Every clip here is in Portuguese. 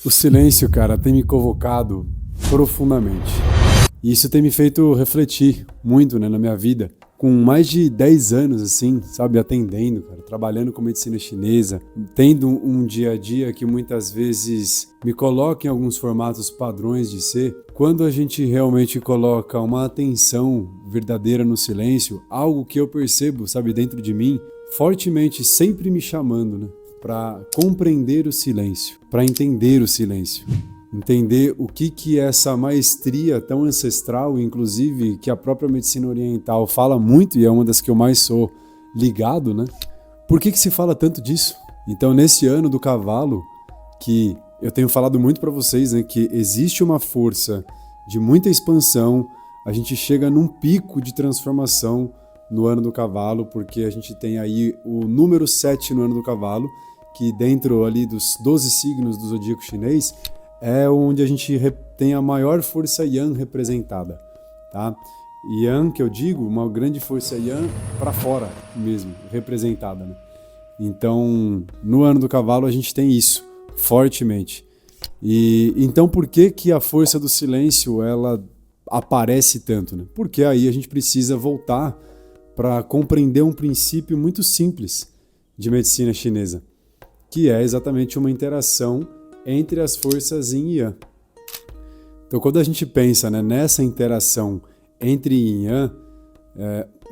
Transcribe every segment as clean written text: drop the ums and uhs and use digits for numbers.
O silêncio, cara, tem me convocado profundamente. E isso tem me feito refletir muito, né, na minha vida. Com mais de 10 anos, assim, sabe, atendendo, cara, trabalhando com medicina chinesa, tendo um dia a dia que muitas vezes me coloca em alguns formatos padrões de ser, quando a gente realmente coloca uma atenção verdadeira no silêncio, algo que eu percebo, sabe, dentro de mim, fortemente sempre me chamando, né, para compreender o silêncio, para entender o silêncio. Entender o que essa maestria tão ancestral, inclusive que a própria medicina oriental fala muito, e é uma das que eu mais sou ligado, né? Por que se fala tanto disso? Então, nesse ano do cavalo, que eu tenho falado muito para vocês, né, que existe uma força de muita expansão, a gente chega num pico de transformação no ano do cavalo, porque a gente tem aí o número 7 no ano do cavalo, que dentro ali dos 12 signos do zodíaco chinês, é onde a gente tem a maior força Yang representada, tá? Yang, que eu digo, uma grande força Yang para fora mesmo, representada, né? Então, no ano do cavalo a gente tem isso, fortemente. E então por que a força do silêncio ela aparece tanto, né? Porque aí a gente precisa voltar para compreender um princípio muito simples de medicina chinesa, que é exatamente uma interação entre as forças Yin e Yang. Então, quando a gente pensa, né, nessa interação entre Yin e Yang,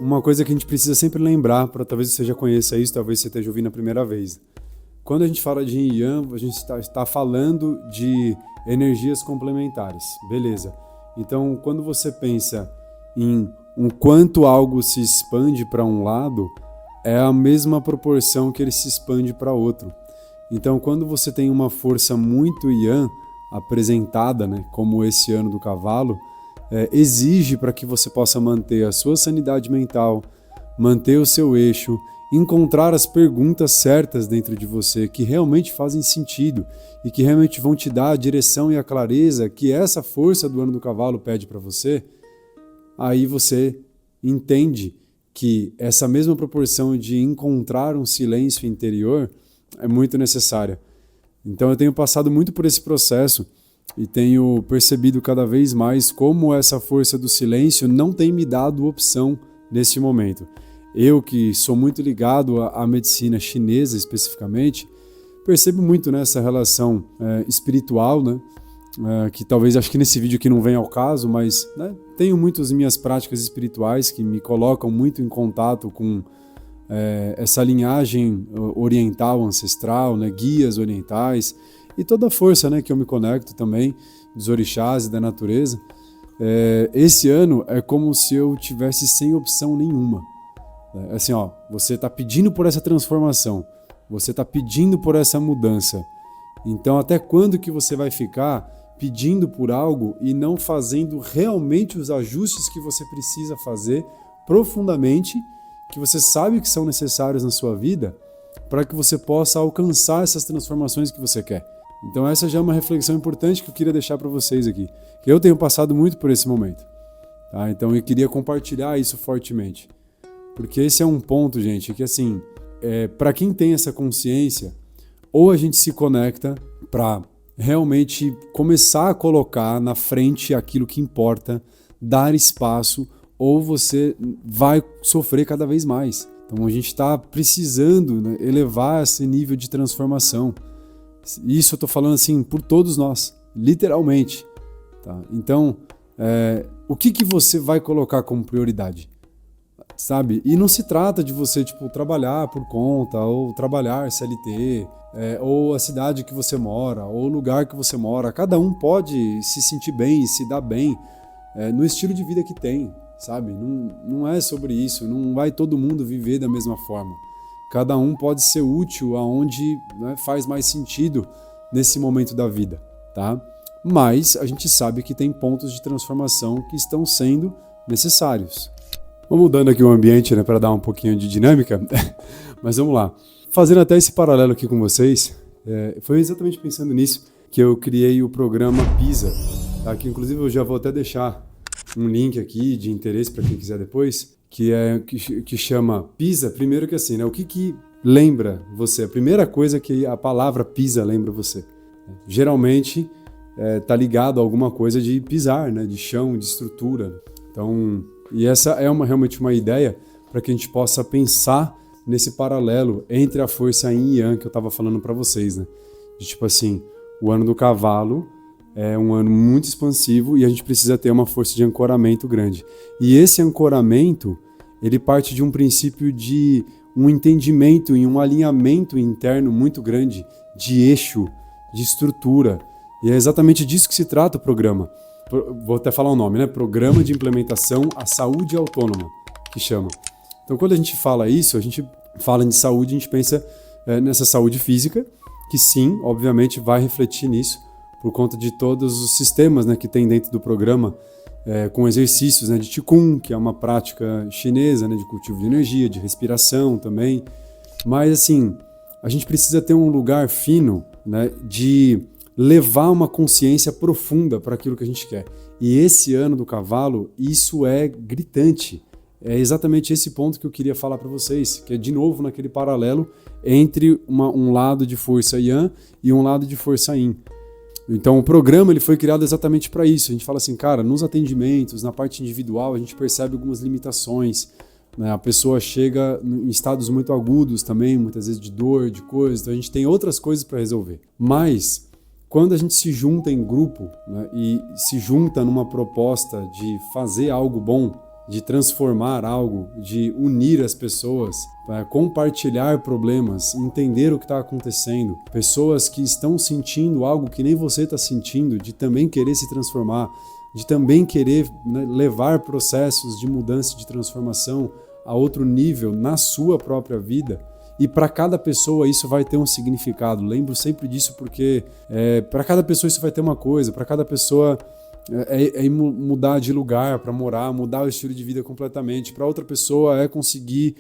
uma coisa que a gente precisa sempre lembrar, para talvez você já conheça isso, talvez você esteja ouvindo a primeira vez. Quando a gente fala de Yin e Yang, a gente está falando de energias complementares, beleza. Então, quando você pensa em um quanto algo se expande para um lado, é a mesma proporção que ele se expande para outro. Então, quando você tem uma força muito Yang apresentada, né, como esse ano do cavalo, exige para que você possa manter a sua sanidade mental, manter o seu eixo, encontrar as perguntas certas dentro de você que realmente fazem sentido e que realmente vão te dar a direção e a clareza que essa força do ano do cavalo pede para você. Aí você entende que essa mesma proporção de encontrar um silêncio interior é muito necessária. Então eu tenho passado muito por esse processo e tenho percebido cada vez mais como essa força do silêncio não tem me dado opção nesse momento. Eu, que sou muito ligado à medicina chinesa especificamente, percebo muito nessa relação espiritual, né? Que talvez, acho que nesse vídeo aqui não venha ao caso, mas né, tenho muitas minhas práticas espirituais que me colocam muito em contato com essa linhagem oriental, ancestral, né, guias orientais e toda a força, né, que eu me conecto também dos orixás e da natureza. Esse ano é como se eu tivesse sem opção nenhuma. Assim, ó, você está pedindo por essa transformação, você está pedindo por essa mudança. Então, até quando que você vai ficar pedindo por algo e não fazendo realmente os ajustes que você precisa fazer profundamente, que você sabe que são necessários na sua vida, para que você possa alcançar essas transformações que você quer? Então essa já é uma reflexão importante que eu queria deixar para vocês aqui, que eu tenho passado muito por esse momento, tá? Então eu queria compartilhar isso fortemente, porque esse é um ponto, gente, que assim, para quem tem essa consciência, ou a gente se conecta para realmente começar a colocar na frente aquilo que importa, dar espaço, ou você vai sofrer cada vez mais. Então a gente está precisando, né, elevar esse nível de transformação. Isso eu estou falando assim por todos nós, literalmente. Tá? Então, o que você vai colocar como prioridade? Sabe? E não se trata de você trabalhar por conta, ou trabalhar CLT, ou a cidade que você mora, ou o lugar que você mora. Cada um pode se sentir bem e se dar bem no estilo de vida que tem. Sabe? Não é sobre isso, não vai todo mundo viver da mesma forma. Cada um pode ser útil aonde, né, faz mais sentido nesse momento da vida, tá? Mas a gente sabe que tem pontos de transformação que estão sendo necessários. Vou mudando aqui o ambiente, né, para dar um pouquinho de dinâmica, mas vamos lá. Fazendo até esse paralelo aqui com vocês, foi exatamente pensando nisso que eu criei o programa PISA, tá? Que inclusive eu já vou até deixar um link aqui de interesse para quem quiser depois, que chama PISA. Primeiro que assim, né? O que lembra você? A primeira coisa que a palavra PISA lembra você, Geralmente tá ligado a alguma coisa de pisar, né? De chão, de estrutura. Então, e essa é realmente uma ideia para que a gente possa pensar nesse paralelo entre a força yin e yang que eu estava falando para vocês, né? De tipo assim, o ano do cavalo é um ano muito expansivo e a gente precisa ter uma força de ancoramento grande. E esse ancoramento, ele parte de um princípio de um entendimento e um alinhamento interno muito grande de eixo, de estrutura. E é exatamente disso que se trata o programa. Vou até falar o nome, né? Programa de Implementação à Saúde Autônoma, que chama. Então, quando a gente fala isso, a gente fala de saúde, a gente pensa nessa saúde física, que sim, obviamente vai refletir nisso, por conta de todos os sistemas, né, que tem dentro do programa, com exercícios, né, de Qigong, que é uma prática chinesa, né, de cultivo de energia, de respiração também. Mas, assim, a gente precisa ter um lugar fino, né, de levar uma consciência profunda para aquilo que a gente quer. E esse ano do cavalo, isso é gritante. É exatamente esse ponto que eu queria falar para vocês, que é de novo naquele paralelo entre um lado de força yang e um lado de força yin. Então o programa ele foi criado exatamente para isso. A gente fala assim, cara, nos atendimentos, na parte individual, a gente percebe algumas limitações, né? A pessoa chega em estados muito agudos também, muitas vezes de dor, de coisa, então a gente tem outras coisas para resolver. Mas quando a gente se junta em grupo, né, e se junta numa proposta de fazer algo bom, de transformar algo, de unir as pessoas, compartilhar problemas, entender o que está acontecendo, pessoas que estão sentindo algo que nem você está sentindo, de também querer se transformar, de também querer, né, levar processos de mudança, de transformação a outro nível na sua própria vida. E para cada pessoa isso vai ter um significado. Lembro sempre disso porque para cada pessoa isso vai ter uma coisa, para cada pessoa é mudar de lugar para morar, mudar o estilo de vida completamente. Para outra pessoa é conseguir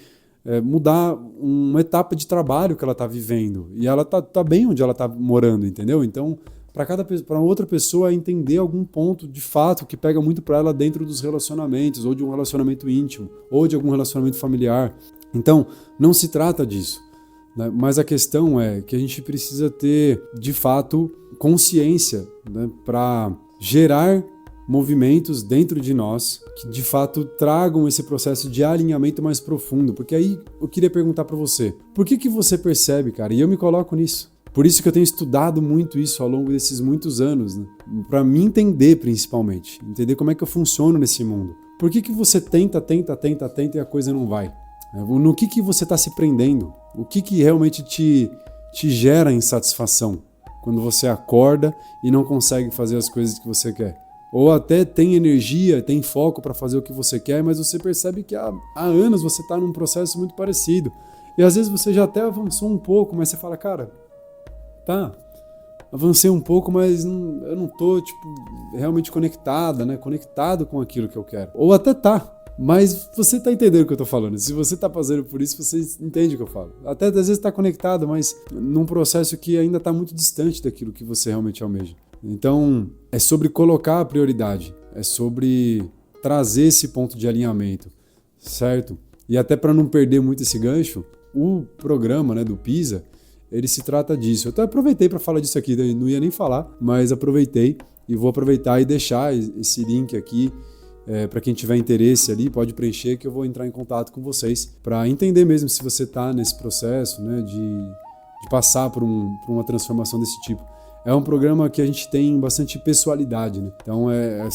mudar uma etapa de trabalho que ela está vivendo. E ela tá bem onde ela está morando, entendeu? Então, para outra pessoa é entender algum ponto de fato que pega muito para ela dentro dos relacionamentos, ou de um relacionamento íntimo, ou de algum relacionamento familiar. Então, não se trata disso, né? Mas a questão é que a gente precisa ter, de fato, consciência, né, para gerar movimentos dentro de nós que de fato tragam esse processo de alinhamento mais profundo. Porque aí eu queria perguntar para você, por que você percebe, cara, e eu me coloco nisso, por isso que eu tenho estudado muito isso ao longo desses muitos anos, né? Para me entender principalmente, entender como é que eu funciono nesse mundo. Por que você tenta e a coisa não vai? No que você está se prendendo? O que realmente te gera insatisfação? Quando você acorda e não consegue fazer as coisas que você quer. Ou até tem energia, tem foco para fazer o que você quer, mas você percebe que há anos você está num processo muito parecido. E às vezes você já até avançou um pouco, mas você fala, cara, tá, avancei um pouco, mas eu não tô realmente conectada, né? Conectado com aquilo que eu quero. Ou até tá, mas você tá entendendo o que eu tô falando. Se você tá fazendo por isso, você entende o que eu falo. Até às vezes tá conectado, mas num processo que ainda tá muito distante daquilo que você realmente almeja. Então, é sobre colocar a prioridade, é sobre trazer esse ponto de alinhamento, certo? E até para não perder muito esse gancho, o programa, né, do PISA, ele se trata disso. Eu até aproveitei para falar disso aqui, não ia nem falar, mas aproveitei e vou aproveitar e deixar esse link aqui. Para quem tiver interesse ali, pode preencher que eu vou entrar em contato com vocês para entender mesmo se você está nesse processo, né, de passar por uma transformação desse tipo. É um programa que a gente tem bastante pessoalidade, né? Então é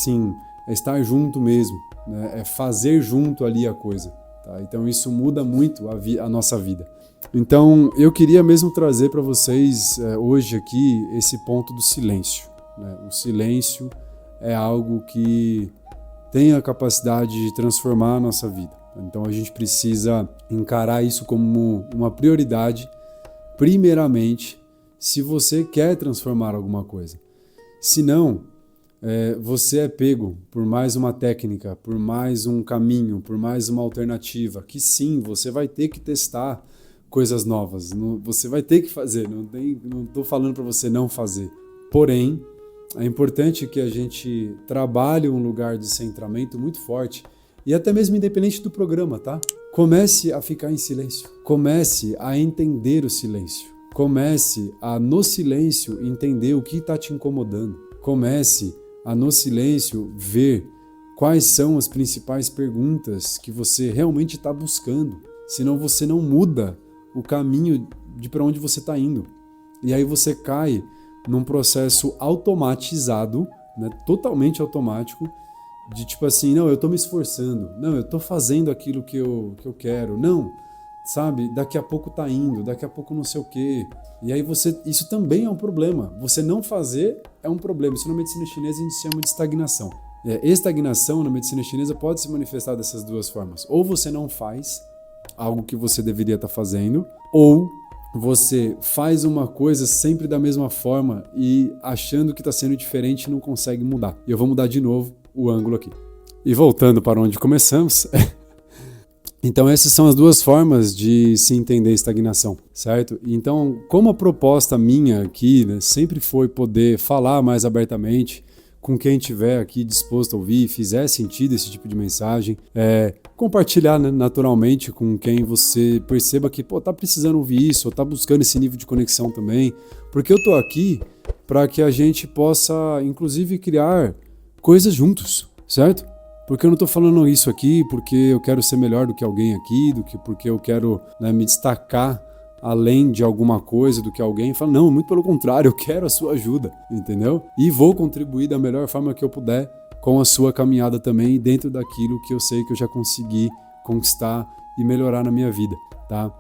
estar junto mesmo, né? É fazer junto ali a coisa, tá? Então isso muda muito a nossa vida. Então eu queria mesmo trazer para vocês hoje aqui esse ponto do silêncio, né? O silêncio é algo que tem a capacidade de transformar a nossa vida. Então a gente precisa encarar isso como uma prioridade, primeiramente, se você quer transformar alguma coisa. Se não, você é pego por mais uma técnica, por mais um caminho, por mais uma alternativa, que sim, você vai ter que testar coisas novas, você vai ter que fazer, não estou falando para você não fazer. Porém, é importante que a gente trabalhe um lugar de centramento muito forte e até mesmo independente do programa, tá? Comece a ficar em silêncio. Comece a entender o silêncio. Comece a, no silêncio, entender o que está te incomodando. Comece a, no silêncio, ver quais são as principais perguntas que você realmente está buscando. Senão você não muda o caminho de para onde você está indo. E aí você cai num processo automatizado, né, totalmente automático, de tipo assim, não, eu tô me esforçando, não, eu tô fazendo aquilo que eu quero, não, sabe, daqui a pouco tá indo, daqui a pouco não sei o quê. E aí isso também é um problema. Você não fazer é um problema. Isso na medicina chinesa a gente chama de estagnação. Estagnação na medicina chinesa pode se manifestar dessas duas formas. Ou você não faz algo que você deveria estar fazendo, ou você faz uma coisa sempre da mesma forma e achando que está sendo diferente e não consegue mudar. E eu vou mudar de novo o ângulo aqui. E voltando para onde começamos, então essas são as duas formas de se entender estagnação, certo? Então, como a proposta minha aqui, né, sempre foi poder falar mais abertamente com quem estiver aqui disposto a ouvir, fizer sentido esse tipo de mensagem, compartilhar, né, naturalmente com quem você perceba que tá precisando ouvir isso, ou tá buscando esse nível de conexão também, porque eu tô aqui para que a gente possa, inclusive, criar coisas juntos, certo? Porque eu não tô falando isso aqui porque eu quero ser melhor do que alguém aqui, do que porque eu quero, né, me destacar além de alguma coisa do que alguém fala, não, muito pelo contrário, eu quero a sua ajuda, entendeu? E vou contribuir da melhor forma que eu puder com a sua caminhada também, dentro daquilo que eu sei que eu já consegui conquistar e melhorar na minha vida, tá?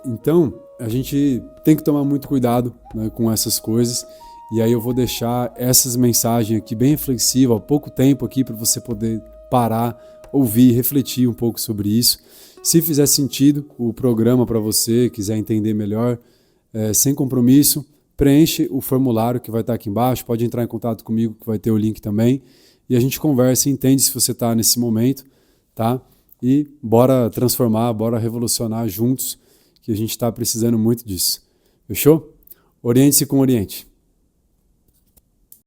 Então, a gente tem que tomar muito cuidado, né, com essas coisas, e aí eu vou deixar essas mensagens aqui bem reflexivas, há pouco tempo aqui para você poder parar, ouvir, refletir um pouco sobre isso. Se fizer sentido o programa para você, quiser entender melhor, sem compromisso, preenche o formulário que vai estar aqui embaixo, pode entrar em contato comigo que vai ter o link também, e a gente conversa e entende se você está nesse momento, tá? E bora transformar, bora revolucionar juntos, que a gente está precisando muito disso. Fechou? Oriente-se com o Oriente.